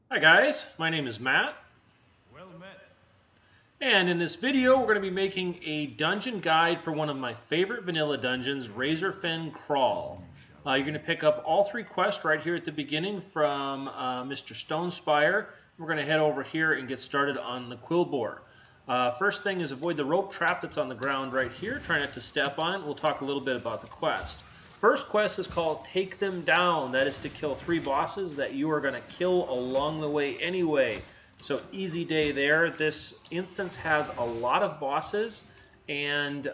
Hi guys, my name is Matt, Well met. and in this video we're going to be making a dungeon guide for one of my favorite vanilla dungeons, Razorfen Kraul. You're going to pick up all three quests right here at the beginning from Mr. Stonespire. We're going to head over here and get started on the quill boar. First thing is avoid the rope trap that's on the ground right here. Try not to step on it. We'll talk a little bit about the quest. First quest is called Take Them Down. That is to kill 3 bosses that you are going to kill along the way anyway. So easy day there. This instance has a lot of bosses, and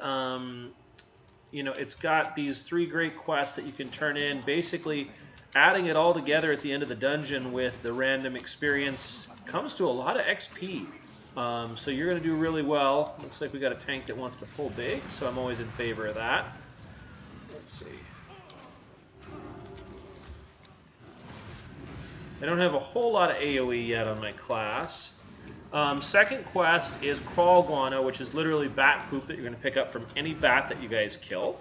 it's got these 3 great quests that you can turn in. Basically, adding it all together at the end of the dungeon with the random experience comes to a lot of XP. So you're going to do really well. Looks like we got a tank that wants to pull big, so I'm always in favor of that. Let's see. I don't have a whole lot of AoE yet on my class. Second quest is Kraul Guano, which is literally bat poop that you're going to pick up from any bat that you guys kill.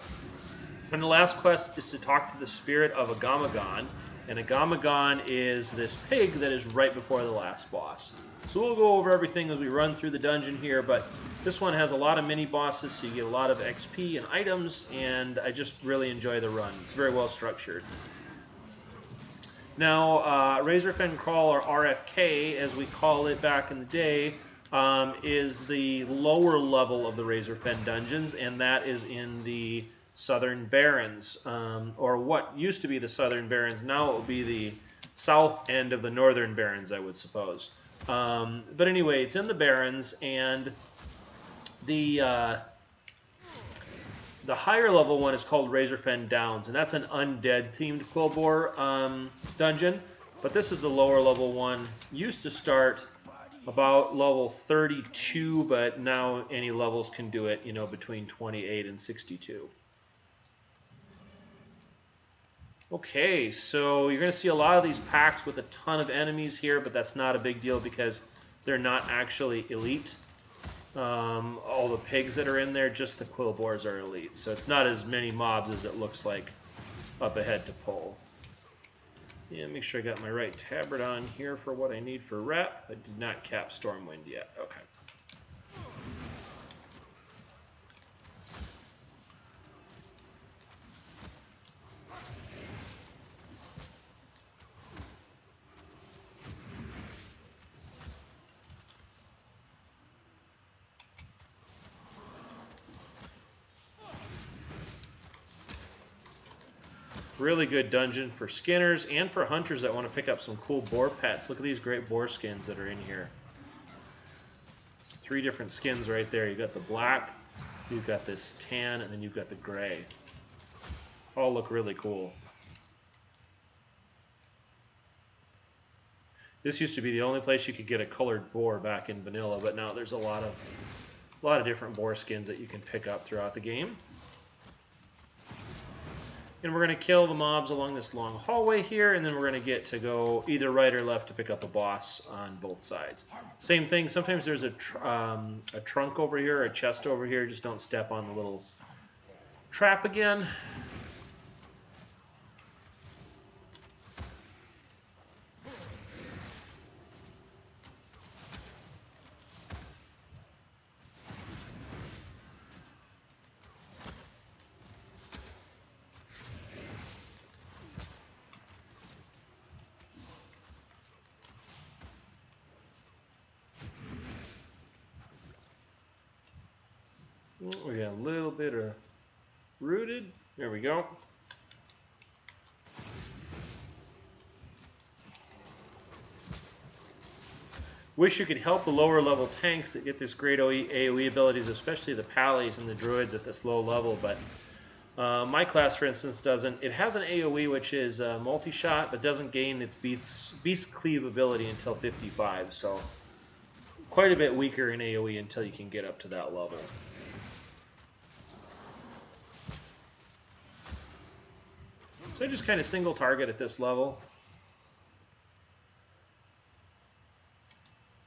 And the last quest is to talk to the spirit of Agamaggan. And Agamaggan is this pig that is right before the last boss. So we'll go over everything as we run through the dungeon here, but this one has a lot of mini bosses, so you get a lot of XP and items, and I just really enjoy the run. It's very well structured. Now, Razorfen Kraul, or RFK, as we call it back in the day, is the lower level of the Razorfen dungeons, and that is in the Southern Barrens, or what used to be the Southern Barrens. Now it will be the south end of the Northern Barrens, I would suppose. But anyway, it's in the Barrens, and the higher level one is called Razorfen Downs, and that's an undead themed quill boar dungeon. But this is the lower level one. Used to start about level 32, but now any levels can do it, between 28 and 62. Okay, so you're going to see a lot of these packs with a ton of enemies here, but that's not a big deal because they're not actually elite. All the pigs that are in there, just the quill boars are elite. So it's not as many mobs as it looks like up ahead to pull. Yeah, make sure I got my right tabard on here for what I need for rep. I did not cap Stormwind yet. Okay. Really good dungeon for skinners and for hunters that want to pick up some cool boar pets. Look at these great boar skins that are in here. 3 different skins right there. You've got the black, you've got this tan, and then you've got the gray. All look really cool. This used to be the only place you could get a colored boar back in vanilla, but now there's a lot of different boar skins that you can pick up throughout the game. And we're going to kill the mobs along this long hallway here, and then we're going to get to go either right or left to pick up a boss on both sides. Same thing, sometimes there's a trunk over here, a chest over here, just don't step on the little trap again. We got a little bit of rooted. There we go. Wish you could help the lower level tanks that get this great AoE abilities, especially the pallies and the druids at this low level, but my class, for instance, doesn't. It has an AoE which is multi-shot, but doesn't gain its beast cleave ability until 55, so quite a bit weaker in AoE until you can get up to that level. So I just kind of single target at this level.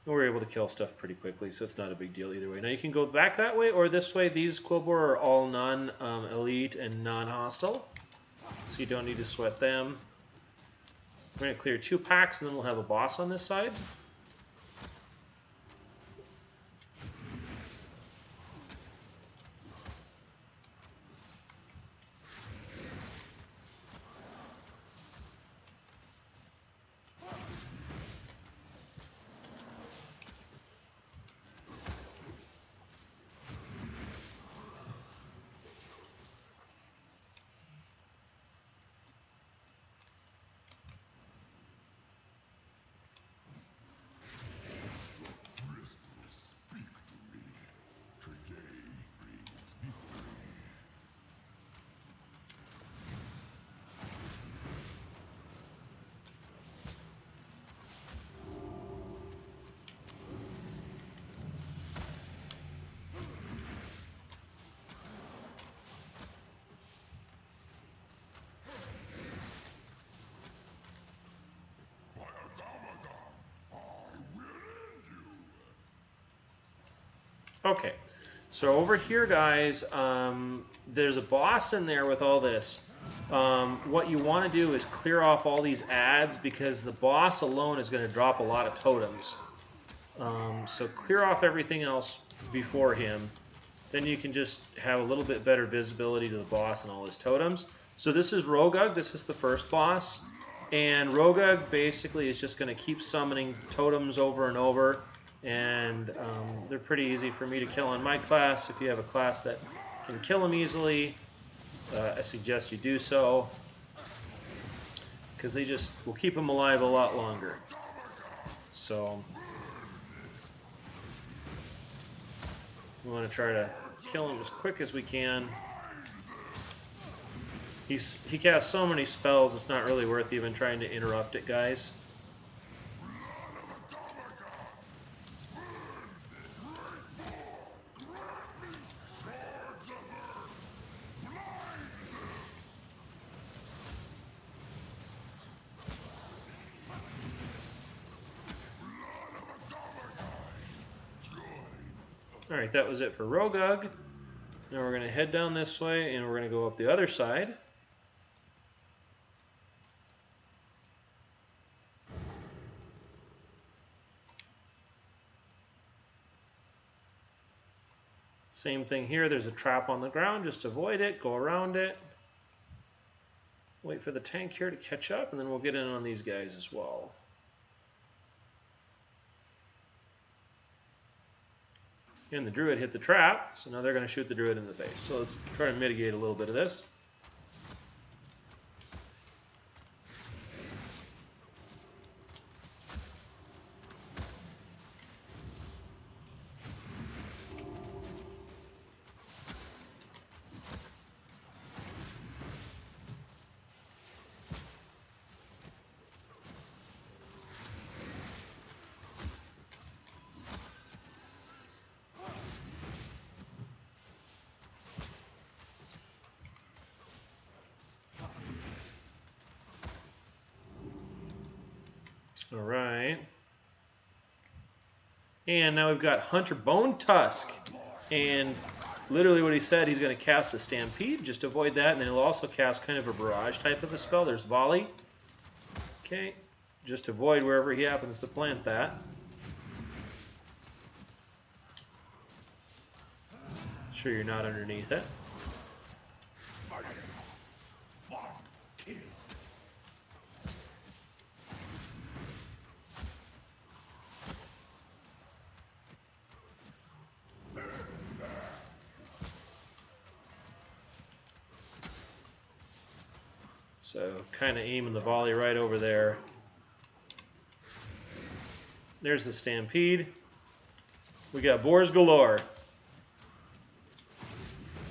And we're able to kill stuff pretty quickly, so it's not a big deal either way. Now you can go back that way or this way. These quill boar are all non-elite and non-hostile, so you don't need to sweat them. We're going to clear 2 packs, and then we'll have a boss on this side. Okay, so over here, guys, there's a boss in there with all this. What you want to do is clear off all these adds because the boss alone is going to drop a lot of totems. So clear off everything else before him. Then you can just have a little bit better visibility to the boss and all his totems. So this is Rogug. This is the first boss. And Rogug basically is just going to keep summoning totems over and over. And they're pretty easy for me to kill on my class. If you have a class that can kill them easily, I suggest you do so, because they just will keep them alive a lot longer. So we want to try to kill him as quick as we can. He casts so many spells, it's not really worth even trying to interrupt it, guys. Alright, that was it for Rogug. Now we're going to head down this way, and we're going to go up the other side. Same thing here, there's a trap on the ground, just avoid it, go around it. Wait for the tank here to catch up, and then we'll get in on these guys as well. And the druid hit the trap, so now they're going to shoot the druid in the face. So let's try to mitigate a little bit of this. All right. And now we've got Hunter Bone Tusk. And literally what he said, he's going to cast a Stampede. Just avoid that. And then he'll also cast kind of a barrage type of a spell. There's Volley. Okay. Just avoid wherever he happens to plant that. Sure you're not underneath it. So kind of aiming the volley right over there. There's the Stampede. We got Boars Galore.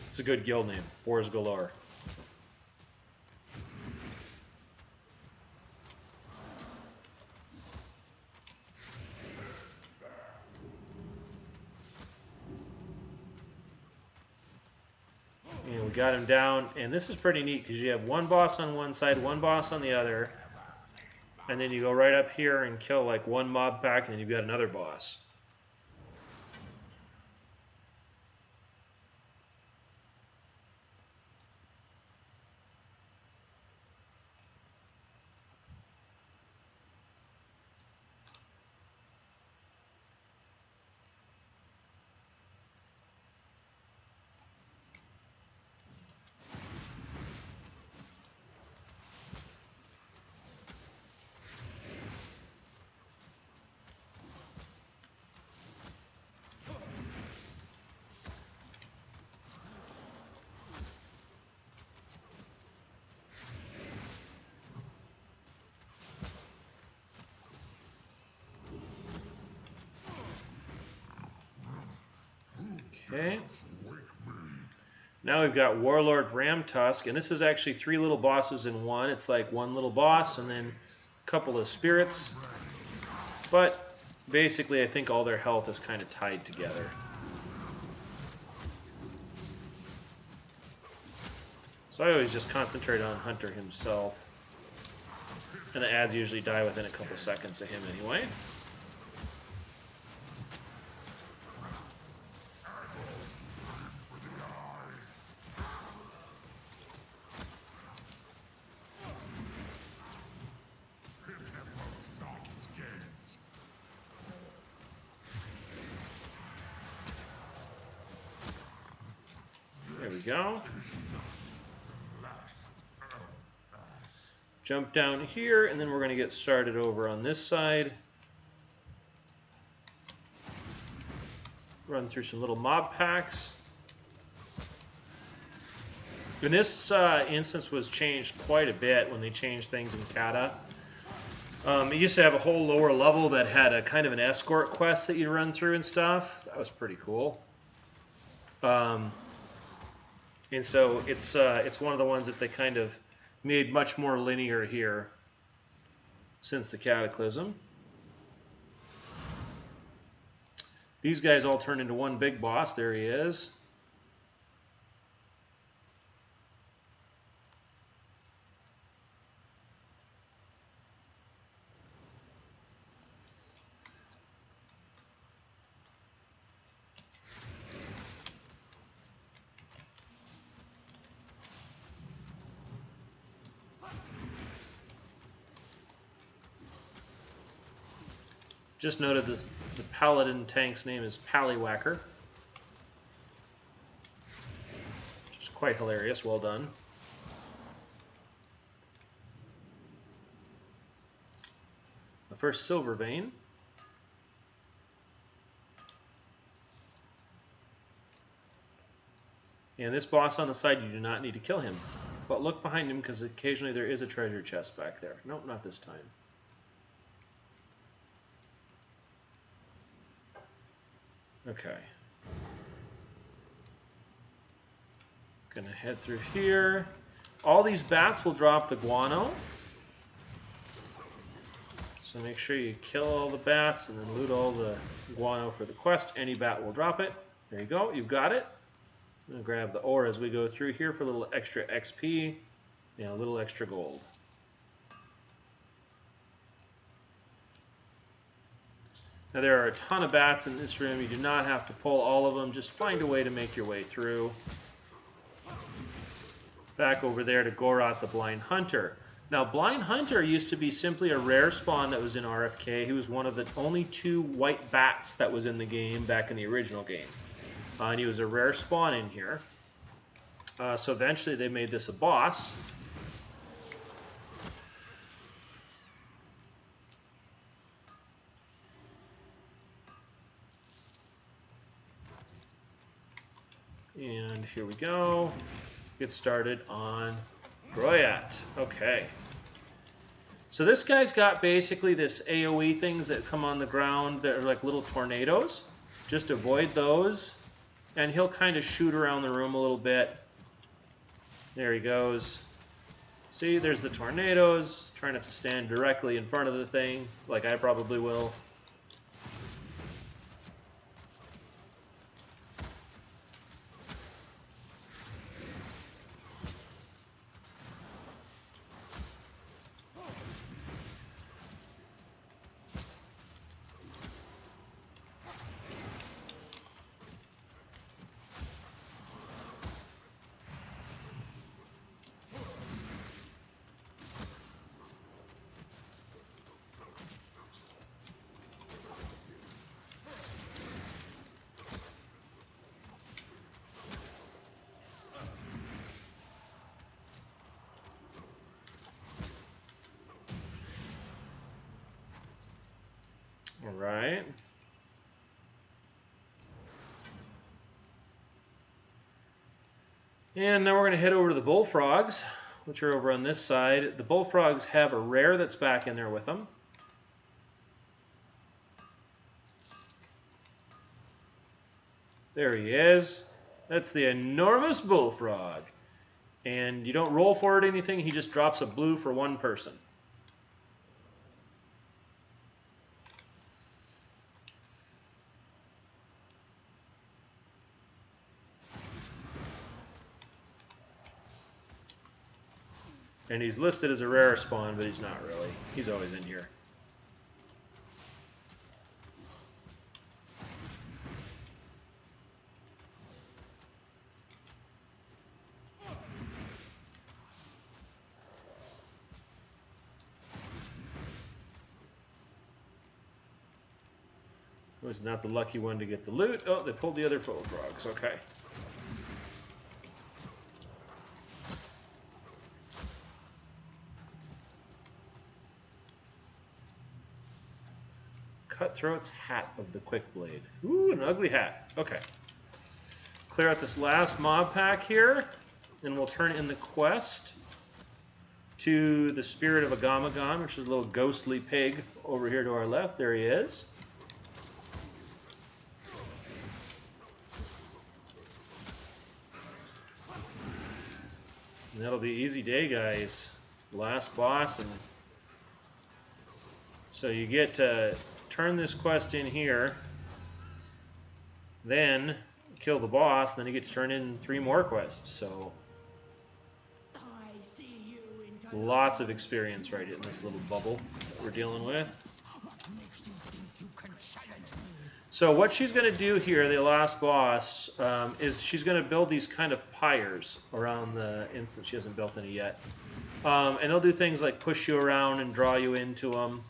It's a good guild name, Boars Galore. And we got him down, and this is pretty neat because you have one boss on one side, one boss on the other, and then you go right up here and kill like one mob pack, and then you've got another boss. Okay. Now we've got Warlord Ramtusk, and this is actually 3 little bosses in one. It's like one little boss and then a couple of spirits. But basically, I think all their health is kind of tied together. So I always just concentrate on Hunter himself. And the ads usually die within a couple seconds of him anyway. There we go. Jump down here, and then we're going to get started over on this side. Run through some little mob packs. And this instance was changed quite a bit when they changed things in Kata. It used to have a whole lower level that had a kind of an escort quest that you run through and stuff. That was pretty cool. And so it's one of the ones that they kind of made much more linear here since the Cataclysm. These guys all turn into one big boss. There he is. Just noted the paladin tank's name is Pallywhacker, which is quite hilarious. Well done. The first Silver Vein. And this boss on the side, you do not need to kill him. But look behind him, because occasionally there is a treasure chest back there. Nope, not this time. Okay. Gonna head through here. All these bats will drop the guano. So make sure you kill all the bats and then loot all the guano for the quest. Any bat will drop it. There you go, you've got it. I'm gonna grab the ore as we go through here for a little extra XP and a little extra gold. Now there are a ton of bats in this room. You do not have to pull all of them. Just find a way to make your way through. Back over there to Goroth the Blind Hunter. Now Blind Hunter used to be simply a rare spawn that was in RFK. He was one of the only 2 white bats that was in the game back in the original game. And he was a rare spawn in here. So eventually they made this a boss. And here we go. Get started on Groyat. Okay. So this guy's got basically this AoE things that come on the ground that are like little tornadoes. Just avoid those. And he'll kind of shoot around the room a little bit. There he goes. See, there's the tornadoes. Try not to stand directly in front of the thing, like I probably will. All right. And now we're going to head over to the Bullfrogs, which are over on this side. The Bullfrogs have a rare that's back in there with them. There he is. That's the enormous bullfrog. And you don't roll for it or anything. He just drops a blue for one person. And he's listed as a rare spawn, but he's not really. He's always in here. Was not the lucky one to get the loot. Oh, they pulled the other bullfrogs. Okay. Cutthroat's Hat of the Quick Blade. Ooh, an ugly hat. Okay. Clear out this last mob pack here, and we'll turn in the quest to the Spirit of Agamaggan, which is a little ghostly pig over here to our left. There he is. And that'll be easy day, guys. Last boss, and so you get to turn this quest in here, then kill the boss, then you get to turn in 3 more quests. So lots of experience right in this little bubble that we're dealing with. So what she's going to do here, the last boss, is she's going to build these kind of pyres around the instance. She hasn't built any yet. And they'll do things like push you around and draw you into them.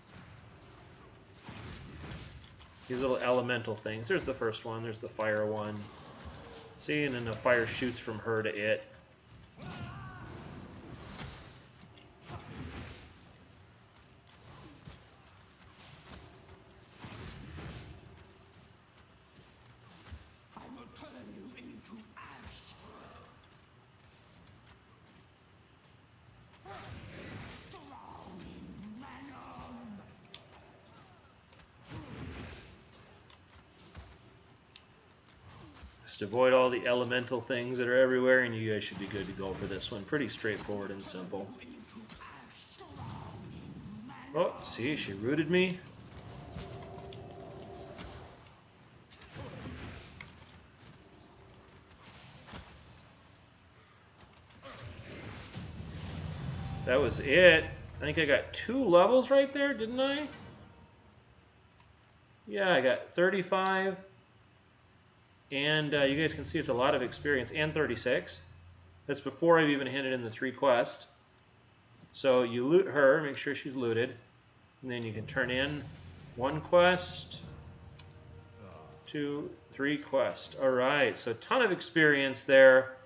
These little elemental things. There's the first one. There's the fire one. See? And then the fire shoots from her to it. Just avoid all the elemental things that are everywhere, and you guys should be good to go for this one. Pretty straightforward and simple. Oh, see, she rooted me. That was it. I think I got 2 levels right there, didn't I? Yeah, I got 35. And you guys can see it's a lot of experience, and 36. That's before I've even handed in the 3 quests. So you loot her, make sure she's looted, and then you can turn in 1 quest, 2, 3 quests. All right, so a ton of experience there.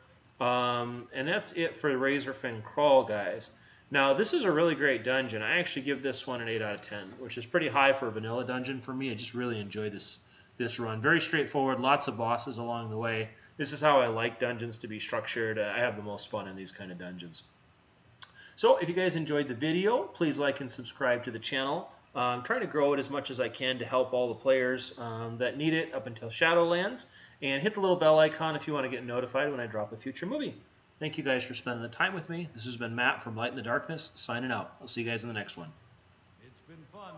And that's it for the Razorfen Kraul, guys. Now, this is a really great dungeon. I actually give this one an 8 out of 10, which is pretty high for a vanilla dungeon for me. I just really enjoy this run. Very straightforward, lots of bosses along the way. This is how I like dungeons to be structured. I have the most fun in these kind of dungeons. So if you guys enjoyed the video, please like and subscribe to the channel. I'm trying to grow it as much as I can to help all the players that need it up until Shadowlands. And hit the little bell icon if you want to get notified when I drop a future movie. Thank you guys for spending the time with me. This has been Matt from Light in the Darkness, signing out. I'll see you guys in the next one. It's been fun.